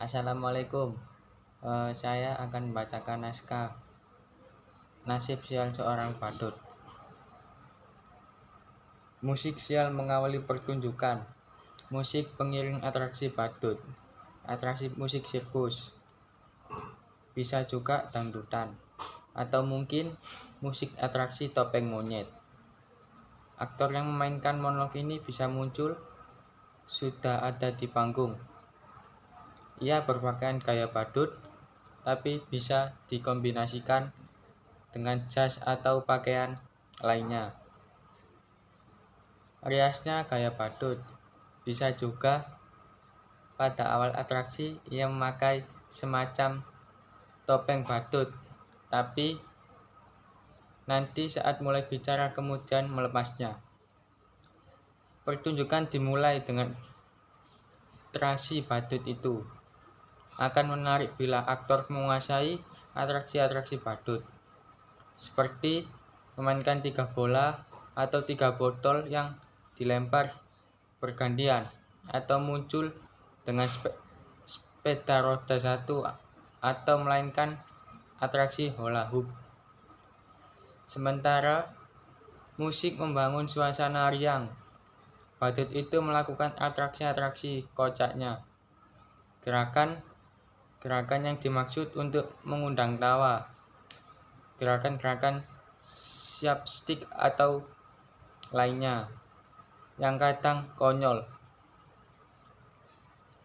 Assalamualaikum. Saya akan membacakan naskah Nasib Sial Seorang Badut. Musik sial mengawali pertunjukan. Musik pengiring atraksi badut. Atraksi musik sirkus. Bisa juga dangdutan. Atau mungkin musik atraksi topeng monyet. Aktor yang memainkan monolog ini bisa muncul sudah ada di panggung. Ia berpakaian gaya badut, tapi bisa dikombinasikan dengan jas atau pakaian lainnya. Riasnya gaya badut. Bisa juga pada awal atraksi ia memakai semacam topeng badut, tapi nanti saat mulai bicara kemudian melepasnya. Pertunjukan dimulai dengan atraksi badut itu. Akan menarik bila aktor menguasai atraksi-atraksi badut, seperti memainkan 3 bola atau 3 botol yang dilempar bergantian, atau muncul dengan sepeda roda 1, atau melainkan atraksi hula hoop. Sementara musik membangun suasana riang, badut itu melakukan atraksi-atraksi kocaknya. Gerakan yang dimaksud untuk mengundang tawa. Gerakan-gerakan slapstick atau lainnya yang kadang konyol.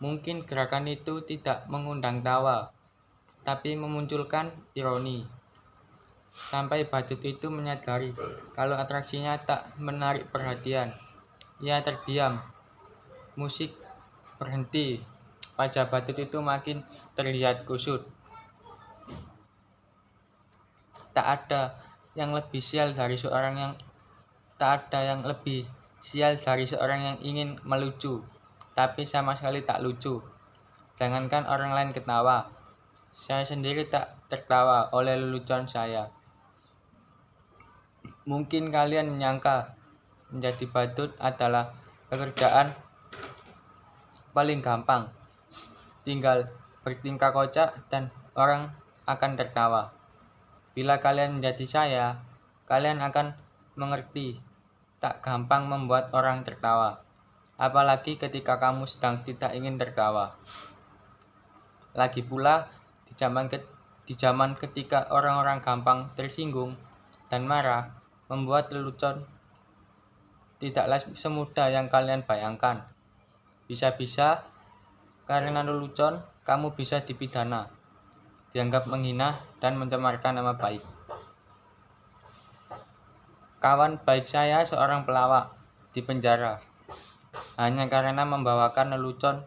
Mungkin gerakan itu tidak mengundang tawa, tapi memunculkan ironi. Sampai badut itu menyadari kalau atraksinya tak menarik perhatian. Ia terdiam. Musik berhenti. Wajah badut itu makin terlihat kusut. Tak ada yang lebih sial dari seorang yang ingin melucu, tapi sama sekali tak lucu. Jangankan orang lain ketawa, saya sendiri tak tertawa oleh lelucon saya. Mungkin kalian menyangka menjadi badut adalah pekerjaan paling gampang. Tinggal bertingkah kocak dan orang akan tertawa. Bila kalian menjadi saya, kalian akan mengerti tak gampang membuat orang tertawa. Apalagi ketika kamu sedang tidak ingin tertawa. Lagi pula, di zaman ketika orang-orang gampang tersinggung dan marah, membuat lelucon tidaklah semudah yang kalian bayangkan. Bisa-bisa karena lelucon, kamu bisa dipidana, dianggap menghina dan mencemarkan nama baik. Kawan baik saya seorang pelawak di penjara hanya karena membawakan lelucon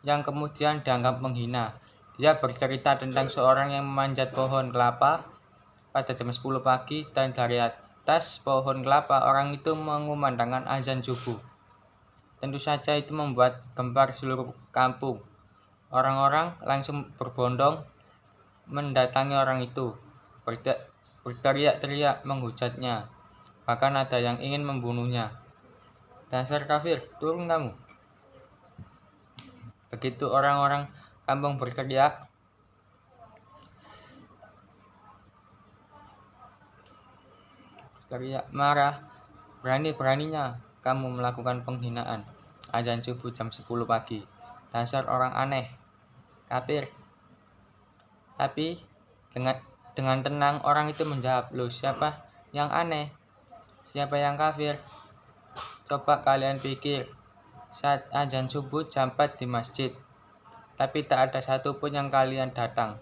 yang kemudian dianggap menghina. Dia bercerita tentang seorang yang memanjat pohon kelapa pada jam 10 pagi dan dari atas pohon kelapa orang itu mengumandangkan azan subuh. Tentu saja itu membuat gempar seluruh kampung. Orang-orang langsung berbondong mendatangi orang itu, berteriak-teriak menghujatnya. Bahkan ada yang ingin membunuhnya. Dasar kafir, turun kamu. Begitu orang-orang kampung berteriak, marah, berani-beraninya kamu melakukan penghinaan. Azan subuh jam 10 pagi. Dasar orang aneh, kafir. Tapi dengan tenang orang itu menjawab, loh siapa yang aneh? Siapa yang kafir? Coba kalian pikir, saat azan subuh jam 4 di masjid, tapi tak ada satupun yang kalian datang.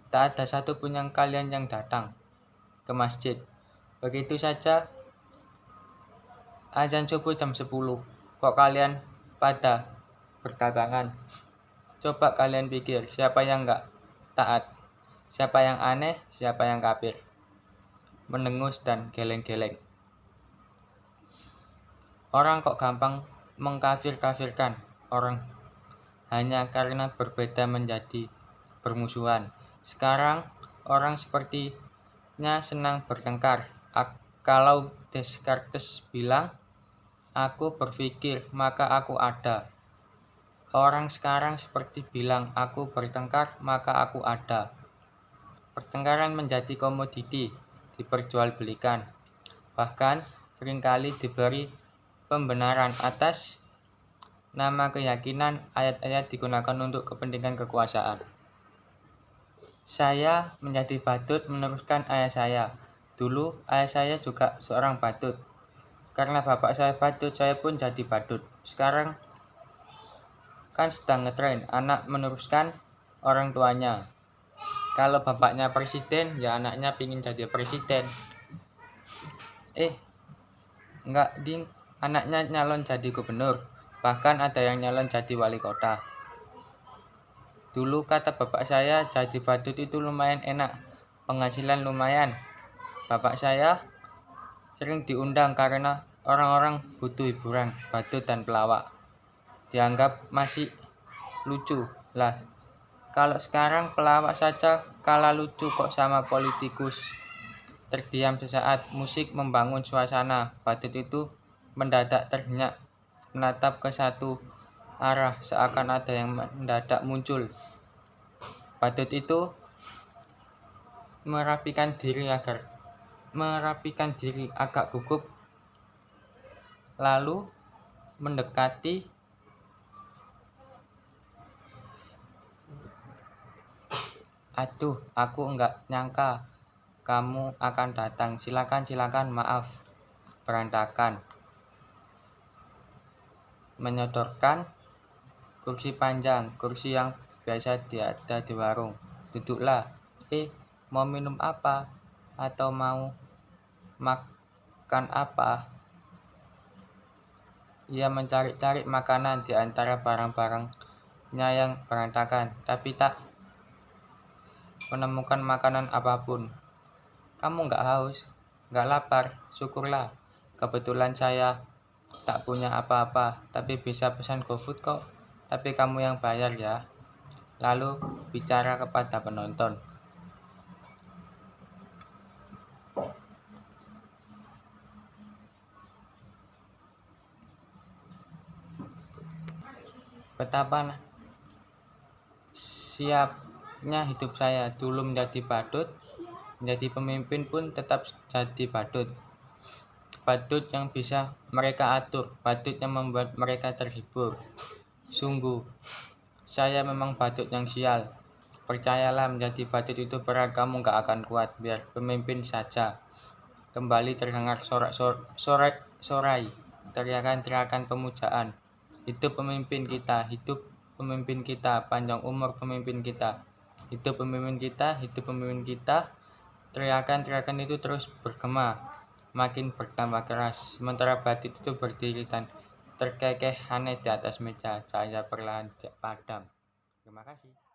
Tak ada satupun yang kalian yang datang ke masjid. Begitu saja azan subuh jam 10, kok kalian pada berdatangan? Coba kalian pikir, siapa yang enggak taat? Siapa yang aneh? Siapa yang kafir? Mendengus dan geleng-geleng. Orang kok gampang mengkafir-kafirkan orang hanya karena berbeda menjadi bermusuhan. Sekarang orang sepertinya senang bertengkar. Kalau Descartes bilang, aku berpikir maka aku ada. Orang sekarang seperti bilang, aku bertengkar, maka aku ada. Pertengkaran menjadi komoditi, diperjualbelikan. Bahkan seringkali diberi pembenaran atas nama keyakinan. Ayat-ayat digunakan untuk kepentingan kekuasaan. Saya menjadi badut meneruskan ayah saya. Dulu ayah saya juga seorang badut. Karena bapak saya badut, saya pun jadi badut. Sekarang kan sedang ngetren, anak meneruskan orang tuanya. Kalau bapaknya presiden, ya anaknya pingin jadi presiden. Enggak, Din, anaknya nyalon jadi gubernur. Bahkan ada yang nyalon jadi wali kota. Dulu kata bapak saya, jadi badut itu lumayan enak, penghasilan lumayan. Bapak saya sering diundang karena orang-orang butuh hiburan, badut dan pelawak. Dianggap masih lucu lah. Kalau sekarang pelawak saja kalah lucu kok sama politikus. Terdiam sesaat, musik membangun suasana. Badut itu mendadak terhenyak, menatap ke satu arah seakan ada yang mendadak muncul. Badut itu merapikan diri agak gugup, lalu mendekati. Aduh, aku enggak nyangka kamu akan datang. Silakan, maaf. Berantakan. Menyodorkan kursi panjang, kursi yang biasa ada di warung. Duduklah. Mau minum apa? Atau mau makan apa? Ia mencari-cari makanan di antara barang-barangnya yang berantakan, tapi tak menemukan makanan apapun. Kamu nggak haus? Nggak lapar? Syukurlah. Kebetulan saya tak punya apa-apa, tapi bisa pesan GoFood kok. Tapi kamu yang bayar ya. Lalu bicara kepada penonton. Betapa siapnya hidup saya. Dulu menjadi badut, menjadi pemimpin pun tetap jadi badut. Badut yang bisa mereka atur, badut yang membuat mereka terhibur. Sungguh, saya memang badut yang sial. Percayalah, menjadi badut itu berat, kamu gak akan kuat. Biar pemimpin saja. Kembali terdengar sorai, teriakan-teriakan pemujaan. Hidup pemimpin kita, panjang umur pemimpin kita. Hidup pemimpin kita. Teriakan-teriakan itu terus bergema, makin bertambah keras. Sementara badut itu berdiri dan terkekeh aneh di atas meja. Cahaya perlahan padam. Terima kasih.